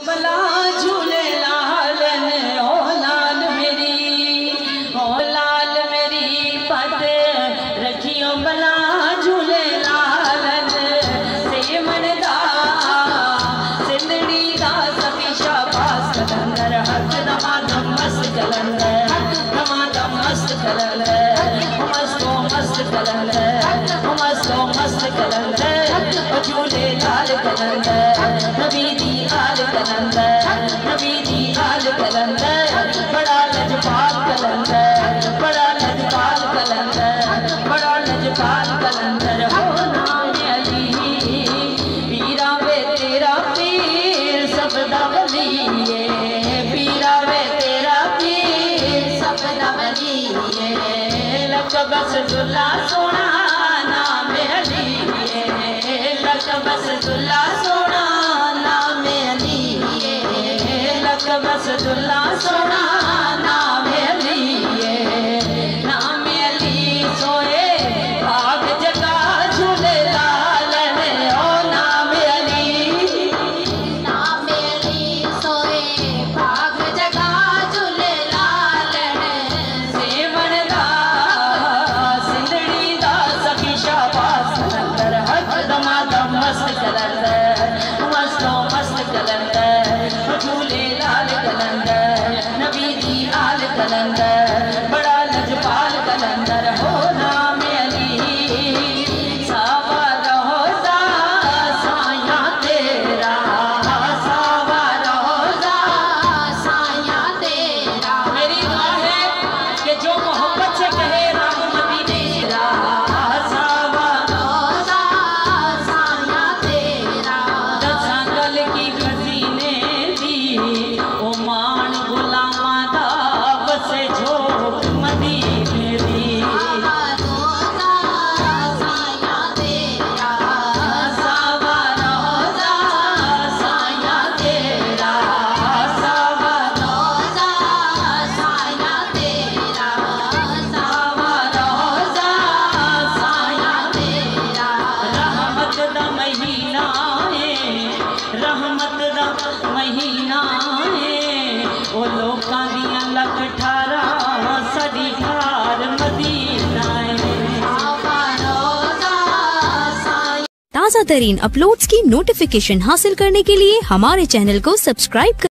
भला झूले लाल ने ओ लाल मेरी पत रखियो भला झूले लाल से मनदा सिंदड़ी दा सभी शाबाश कलंदर हक दमादम मस्त कलंदर दमादम मस्त कलंदर मस्त कलंदर मस्त कलंदर झूले लाल कलंदर नबी दी आल कलंदर नबी दी आल कलंदर बड़ा लजपाल कलंदर बड़ा लजपाल कलंदर बड़ा लजपाल कलंदर हो नाम अली पीरा वे तेरा पीर सबदा वली पीरा वे तेरा पीर सबदा वली लक बस दुल्ला सोना नाम अली लक बस दुल्ला सोना नाम अली लक बस दुल्ला सोना नाम अली नाम अली सोए भाग जगा झूले लाल ओ नाम अली सोए भाग जगा झूले लाल सेवन दा सिंदड़ी दा सखी शाबाश कलंदर हक दमादम मस्त कलंदर मस्त कलंदर झूले लाल कलंदर नबी दी आल कलंदर बड़ा लजपाल कलंदर हो नाम अली सावा रोजा साया तेरा सावा रोजा साया तेरा मेरी दुआ है कि जो मोहब्बत से कहे राम मदीने सावा रोजा साया तेरा दसांगल की खजीने दी ओ मान गुलामा दा बसे झोंक मदीने दी सावा रोजा साया तेरा सावा रोजा साया तेरा सावा रोजा साया तेरा रहमत दा महीना है रहमत दा महीना है ओ लोकां दियां लख 18 सदी ठार मदीना है ताज़ा तरीन अपलोड्स की नोटिफिकेशन हासिल करने के लिए हमारे चैनल को सब्सक्राइब